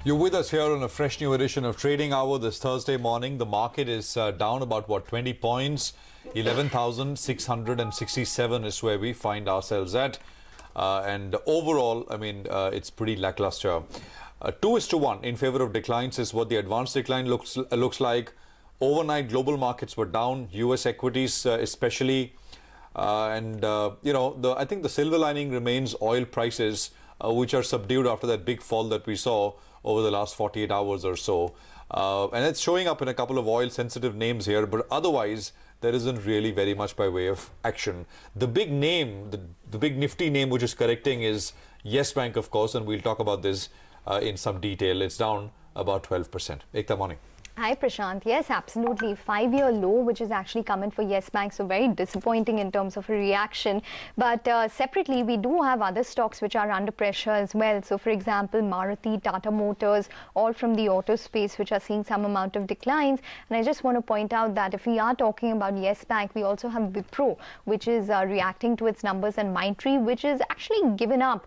You're with us here on a fresh new edition of Trading Hour this Thursday morning. The market is down about, 20 points. 11,667 is where we find ourselves at. And overall, it's pretty lackluster. 2:1 in favor of declines is what the advanced decline looks like. Overnight, global markets were down, U.S. equities especially. I think the silver lining remains oil prices, which are subdued after that big fall that we saw over the last 48 hours or so. And it's showing up in a couple of oil-sensitive names here, but otherwise, there isn't really very much by way of action. The big name, the big nifty name which is correcting is Yes Bank, of course, and we'll talk about this in some detail. It's down about 12%. Ekta, morning. Hi Prashant, yes absolutely, 5-year low which is actually coming for Yes Bank, so very disappointing in terms of a reaction. But separately we do have other stocks which are under pressure as well. So for example Maruti, Tata Motors, all from the auto space which are seeing some amount of declines. And I just want to point out that if we are talking about Yes Bank, we also have Wipro which is reacting to its numbers, and Mindtree which is actually given up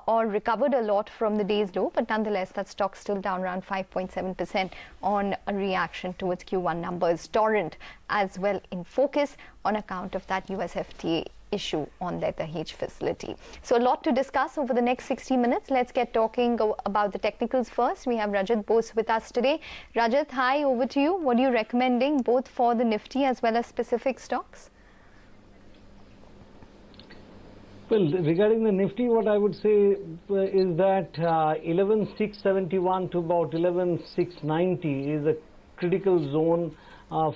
or recovered a lot from the day's low, but nonetheless that stock's still down around 5.7% on a reaction towards Q1 numbers. Torrent as well in focus on account of that US FTA issue on their Dahej facility. So a lot to discuss over the next 60 minutes. Let's get talking about the technicals first. We have Rajat Bose with us today. Rajat, hi, over to you. What are you recommending both for the Nifty as well as specific stocks? Well, regarding the Nifty, what I would say is that 11,671 to about 11,690 is a critical zone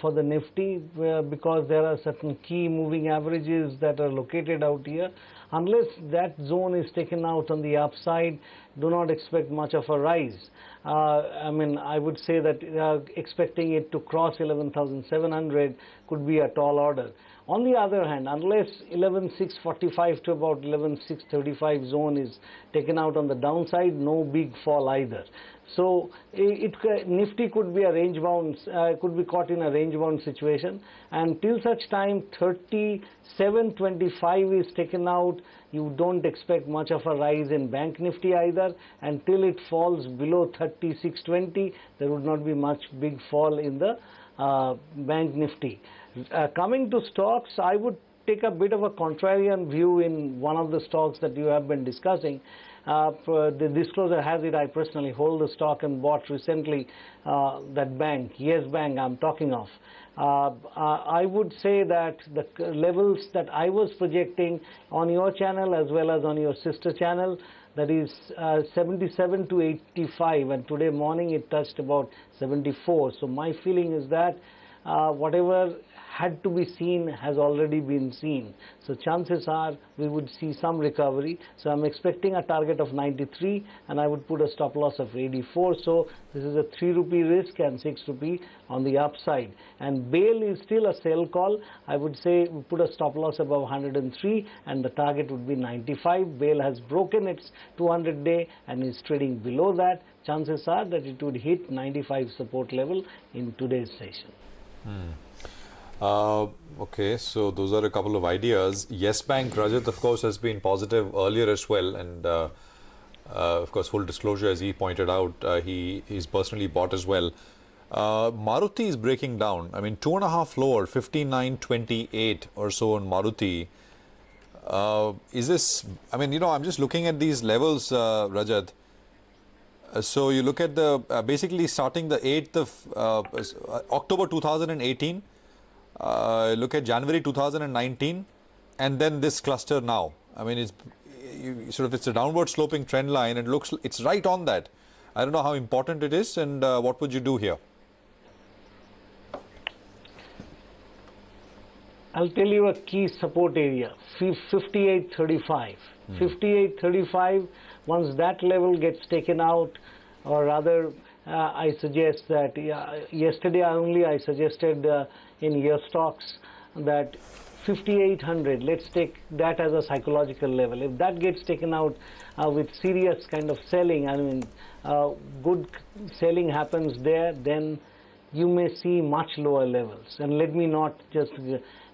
for the Nifty, because there are certain key moving averages that are located out here. Unless that zone is taken out on the upside, do not expect much of a rise. I would say that expecting it to cross 11,700 could be a tall order. On the other hand, unless 11,645 to about 11,635 zone is taken out on the downside, no big fall either. So Nifty could be a range bound, could be caught in a range bound situation, and till such time 3725 is taken out, you don't expect much of a rise in Bank Nifty either. Until it falls below 3620, there would not be much big fall in the Bank Nifty. Coming to stocks, I would take a bit of a contrarian view in one of the stocks that you have been discussing. The disclosure has it, I personally hold the stock and bought recently that bank, Yes Bank I'm talking of. I would say that the levels that I was projecting on your channel as well as on your sister channel, that is 77 to 85, and today morning it touched about 74. So my feeling is that whatever had to be seen has already been seen. So chances are we would see some recovery. So I'm expecting a target of 93, and I would put a stop loss of 84. So this is a 3 rupee risk and 6 rupee on the upside. And bail is still a sell call. I would say we put a stop loss above 103, and the target would be 95. Bail has broken its 200-day and is trading below that. Chances are that it would hit 95 support level in today's session. Okay, so those are a couple of ideas. Yes Bank, Rajat, of course, has been positive earlier as well, and of course, full disclosure, as he pointed out, he's personally bought as well. Maruti is breaking down. 2.5 lower, 59.28 or so on Maruti. Is this? I'm just looking at these levels, Rajat. So you look at the basically starting the 8th of October 2018. Look at January 2019, and then this cluster now. It's a downward sloping trend line, and it's right on that. I don't know how important it is, and what would you do here? I'll tell you a key support area, 58.35. 58.35, once that level gets taken out, or rather I suggest that yesterday only I suggested in your stocks that 5800, let's take that as a psychological level. If that gets taken out with serious kind of selling, good selling happens there, then you may see much lower levels. And let me not just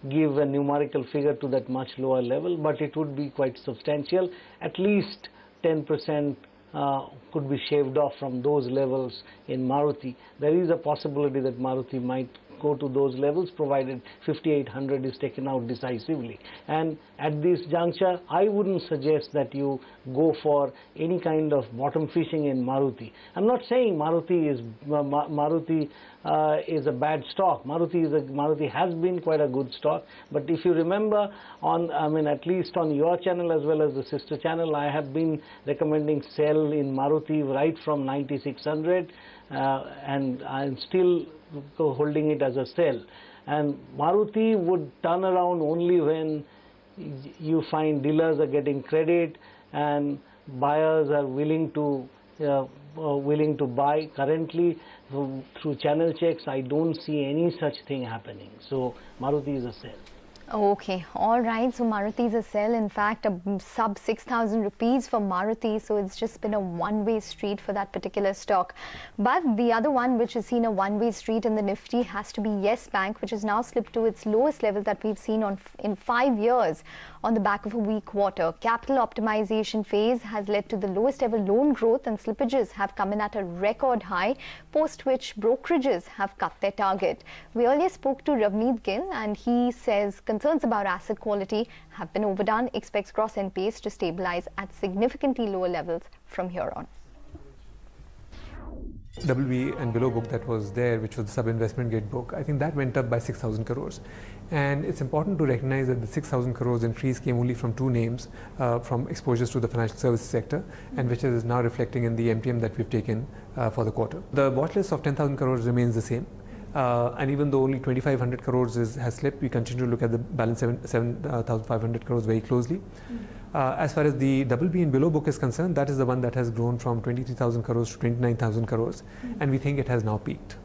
give a numerical figure to that much lower level, but it would be quite substantial, at least 10% could be shaved off from those levels in Maruti. There is a possibility that Maruti might go to those levels provided 5800 is taken out decisively. And at this juncture, I wouldn't suggest that you go for any kind of bottom fishing in Maruti. I'm not saying Maruti is a bad stock. Maruti has been quite a good stock, but if you remember, at least on your channel as well as the sister channel, I have been recommending sell in Maruti right from 9600, and I'm still holding it as a sell. And Maruti would turn around only when you find dealers are getting credit and buyers are willing to buy. Currently, through channel checks, I don't see any such thing happening. So Maruti is a sell. Okay, all right. So Maruti is a sell. In fact, a sub 6,000 rupees for Maruti. So it's just been a one-way street for that particular stock. But the other one which has seen a one-way street in the Nifty has to be Yes Bank, which has now slipped to its lowest level that we've seen in 5 years on the back of a weak quarter. Capital optimization phase has led to the lowest ever loan growth, and slippages have come in at a record high, post which brokerages have cut their target. We earlier spoke to Ravneet Gill, and he says concerns about asset quality have been overdone, expects gross NPAs to stabilize at significantly lower levels from here on. BB and below book that was there, which was the sub-investment grade book, I think that went up by 6,000 crores. And it's important to recognize that the 6,000 crores increase came only from two names, from exposures to the financial services sector, and which is now reflecting in the MTM that we've taken for the quarter. The watch list of 10,000 crores remains the same. And even though only 2,500 crores has slipped, we continue to look at the balance 7,500 crores very closely. As far as the BB and below book is concerned, that is the one that has grown from 23,000 crores to 29,000 crores, and we think it has now peaked.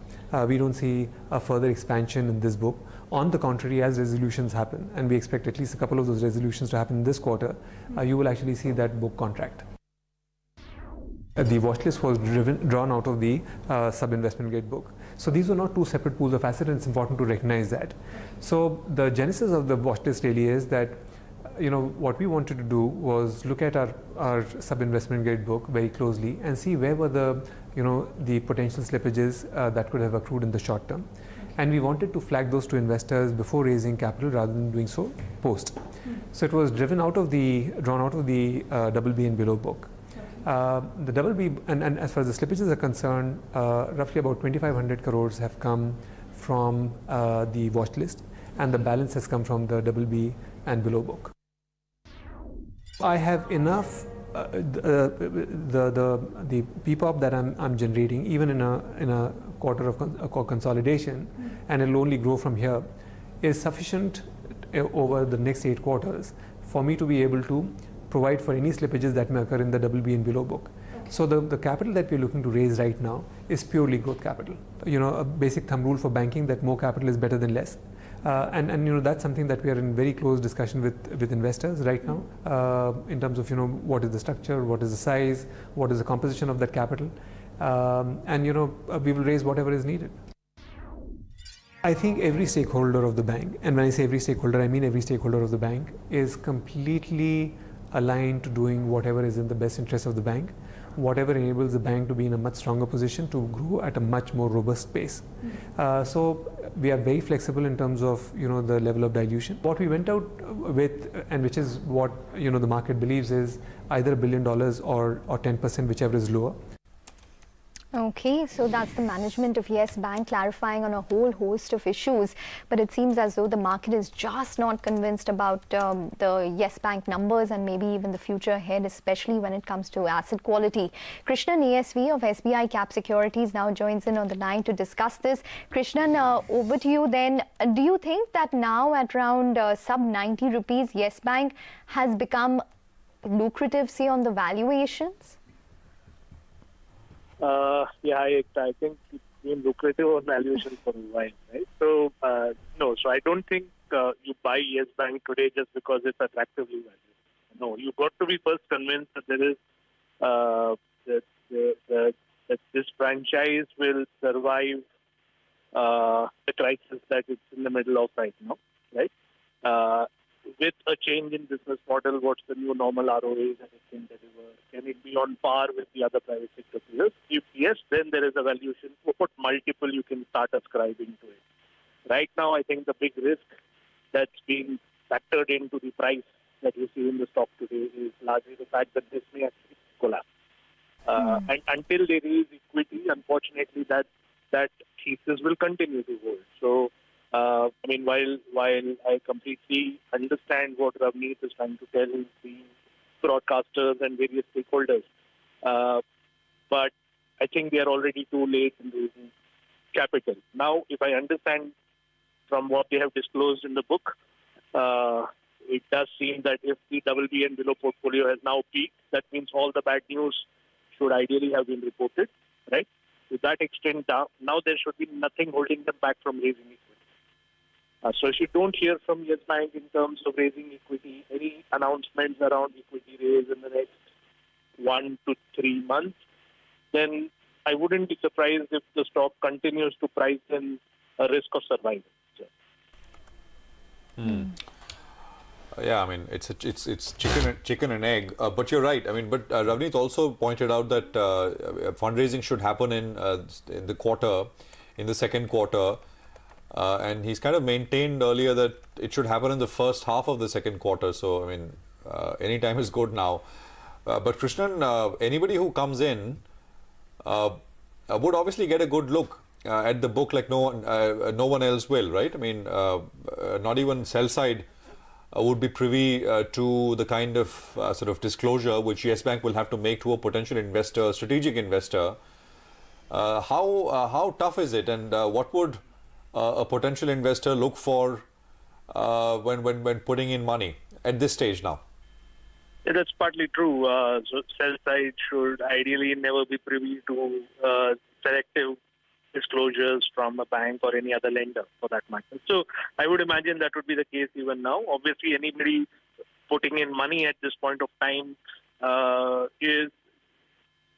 We don't see a further expansion in this book. On the contrary, as resolutions happen, and we expect at least a couple of those resolutions to happen this quarter, you will actually see that book contract. The watch list was drawn out of the sub-investment grade book. So these were not two separate pools of assets, and it's important to recognize that. So the genesis of the watch list really is that, what we wanted to do was look at our sub-investment grade book very closely and see where were the potential slippages that could have accrued in the short term. And we wanted to flag those to investors before raising capital rather than doing so post. So it was drawn out of the BB and below book. The BB, and as far as the slippages are concerned, roughly about 2,500 crores have come from the watch list, and the balance has come from the BB and below book. I have enough, the PPOP that I'm generating, even in a quarter of consolidation, and it'll only grow from here, is sufficient over the next 8 quarters for me to be able to provide for any slippages that may occur in the BB and below book. So the capital that we're looking to raise right now is purely growth capital. A basic thumb rule for banking that more capital is better than less. And that's something that we are in very close discussion with investors right now, in terms of what is the structure, what is the size, what is the composition of that capital, and we will raise whatever is needed. I think every stakeholder of the bank, and when I say every stakeholder, I mean every stakeholder of the bank, is completely aligned to doing whatever is in the best interest of the bank, whatever enables the bank to be in a much stronger position to grow at a much more robust pace. So we are very flexible in terms of the level of dilution. What we went out with, and which is what the market believes, is either $1 billion or 10%, whichever is lower. Okay, so that's the management of Yes Bank clarifying on a whole host of issues, but it seems as though the market is just not convinced about the Yes Bank numbers and maybe even the future ahead, especially when it comes to asset quality. Krishnan ASV of SBI Cap Securities now joins in on the line to discuss this. Krishnan, over to you then. Do you think that now at around sub 90 rupees, Yes Bank has become lucrative, say, on the valuations? Yeah, I think it's been lucrative on valuation for a while, right? So, no, so I don't think you buy Yes Bank today just because it's attractively valued. No, you've got to be first convinced that there is that this franchise will survive the crisis that it's in the middle of right now, right? With a change in business model, what's the new normal ROAs that it can deliver? Can it be on par with the other private sector peers? If yes, then there is a valuation. What multiple you can start ascribing to it? Right now, I think the big risk that's being factored into the price that you see in the stock today is largely the fact that this may actually collapse. And until there is equity, unfortunately, that thesis will continue to hold. So, I mean, while I completely understand what Ravneet is trying to tell the broadcasters and various stakeholders, but I think they are already too late in raising capital. Now, if I understand from what they have disclosed in the book, it does seem that if the BB and below portfolio has now peaked, that means all the bad news should ideally have been reported, right? To that extent, now there should be nothing holding them back from raising equity. So if you don't hear from Yes Bank in terms of raising equity, any announcements around equity raise in the next 1 to 3 months, then I wouldn't be surprised if the stock continues to price in a risk of survival. Yeah, I mean, it's chicken and egg. But you're right. I mean, but Ravneet also pointed out that fundraising should happen in the quarter, in the second quarter, and he's kind of maintained earlier that it should happen in the first half of the second quarter. So I mean, any time is good now. But Krishnan, anybody who comes in would obviously get a good look at the book like no one else will, right? I mean, not even sell side would be privy to the kind of sort of disclosure which Yes Bank will have to make to a potential investor, strategic investor. How tough is it, and what would a potential investor look for when putting in money at this stage now? Yeah, that's partly true. So sell side should ideally never be privy to selective disclosures from a bank or any other lender for that matter. So I would imagine that would be the case even now. Obviously, anybody putting in money at this point of time is,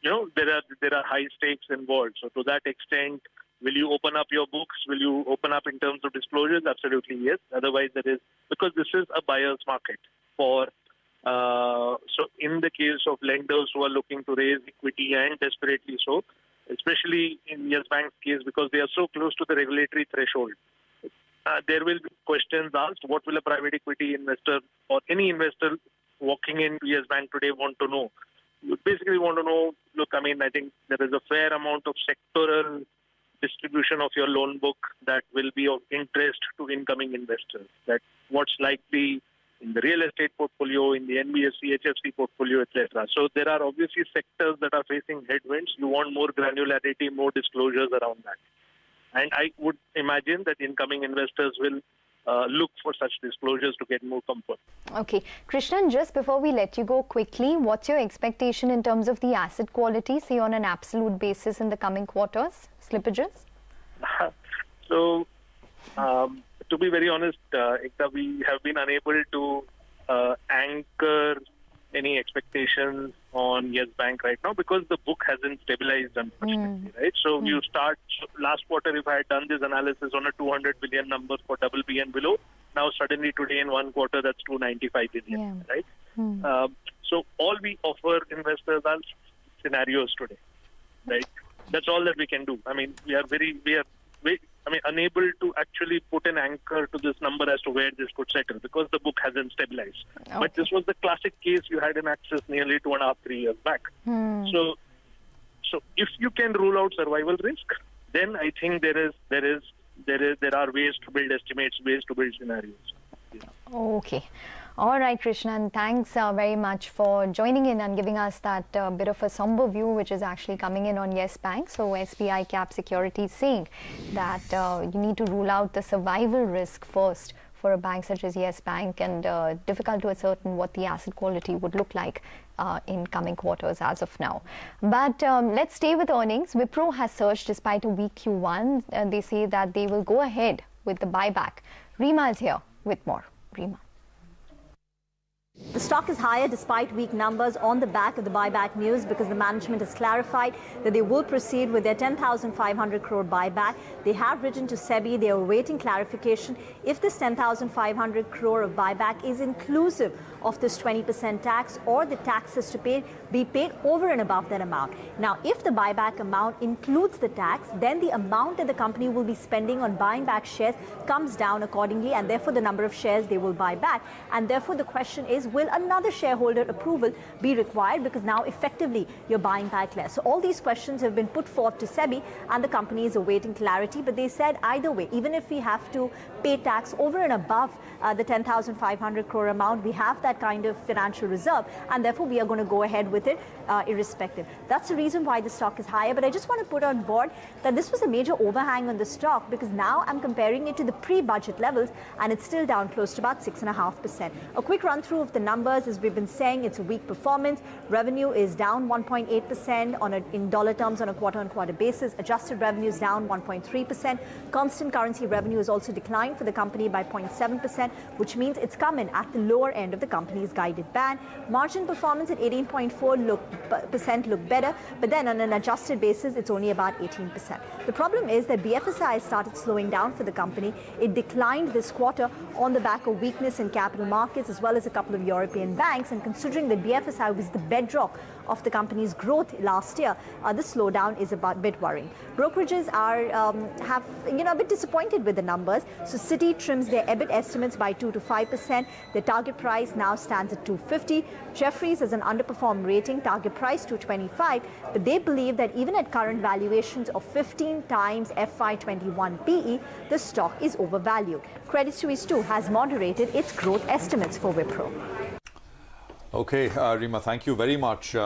there are high stakes involved. So to that extent, will you open up your books? Will you open up in terms of disclosures? Absolutely yes. Otherwise, because this is a buyer's market for. So in the case of lenders who are looking to raise equity and desperately so, especially in Yes Bank's case, because they are so close to the regulatory threshold, there will be questions asked. What will a private equity investor or any investor walking into Yes Bank today want to know? You basically want to know, look, I mean, I think there is a fair amount of sectoral distribution of your loan book that will be of interest to incoming investors. That what's likely in the real estate portfolio, in the NBFC, HFC portfolio, etc. So there are obviously sectors that are facing headwinds. You want more granularity, more disclosures around that. And I would imagine that incoming investors will look for such disclosures to get more comfort. Okay. Krishnan, just before we let you go quickly, what's your expectation in terms of the asset quality, say on an absolute basis in the coming quarters, slippages? So, to be very honest, Ekta, we have been unable to anchor any expectations on Yes Bank right now because the book hasn't stabilized, unfortunately, right? So you last quarter, if I had done this analysis on a 200 billion number for BB and below, now suddenly today in one quarter, that's 295 billion, right? So all we offer investors are scenarios today, right? That's all that we can do. I mean, we are unable to actually put an anchor to this number as to where this could settle because the book hasn't stabilized. Okay. But this was the classic case you had in Axis nearly 2.5-3 years back. So if you can rule out survival risk, then I think there are ways to build estimates, ways to build scenarios. Yeah. Okay. All right, Krishnan, thanks very much for joining in and giving us that bit of a somber view which is actually coming in on Yes Bank. So SBI Cap Securities saying that you need to rule out the survival risk first for a bank such as Yes Bank, and difficult to ascertain what the asset quality would look like in coming quarters as of now. But let's stay with earnings. Wipro has surged despite a weak Q1, and they say that they will go ahead with the buyback. Rima is here with more. Rima. The stock is higher despite weak numbers on the back of the buyback news because the management has clarified that they will proceed with their 10,500 crore buyback. They have written to SEBI. They are awaiting clarification if this 10,500 crore of buyback is inclusive of this 20% tax or the taxes to be paid over and above that amount. Now, if the buyback amount includes the tax, then the amount that the company will be spending on buying back shares comes down accordingly, and therefore the number of shares they will buy back. And therefore the question is, will another shareholder approval be required, because now effectively you're buying back less? So all these questions have been put forth to SEBI and the company is awaiting clarity. But they said either way, even if we have to pay tax over and above the 10,500 crore amount, we have that kind of financial reserve, and therefore we are going to go ahead with it irrespective. That's the reason why the stock is higher. But I just want to put on board that this was a major overhang on the stock, because now I'm comparing it to the pre-budget levels and it's still down close to about 6.5%. A quick run through of the numbers. As we've been saying, it's a weak performance. Revenue is down 1.8% in dollar terms on a quarter-on-quarter basis. Adjusted revenue is down 1.3%. Constant currency revenue has also declined for the company by 0.7%, which means it's come in at the lower end of the company's guided band. Margin performance at 18.4% look better, but then on an adjusted basis, it's only about 18%. The problem is that BFSI started slowing down for the company. It declined this quarter on the back of weakness in capital markets as well as a couple of European banks. And considering that BFSI was the bedrock of the company's growth last year, the slowdown is a bit worrying. Brokerages are a bit disappointed with the numbers. So Citi trims their EBIT estimates by 2 to 5%. Their target price now stands at 250. Jefferies has an underperformed rating, target price 225, but they believe that even at current valuations of 15 times FY21 PE, the stock is overvalued. Credit Suisse too has moderated its growth estimates for Wipro. Okay, Rima, thank you very much.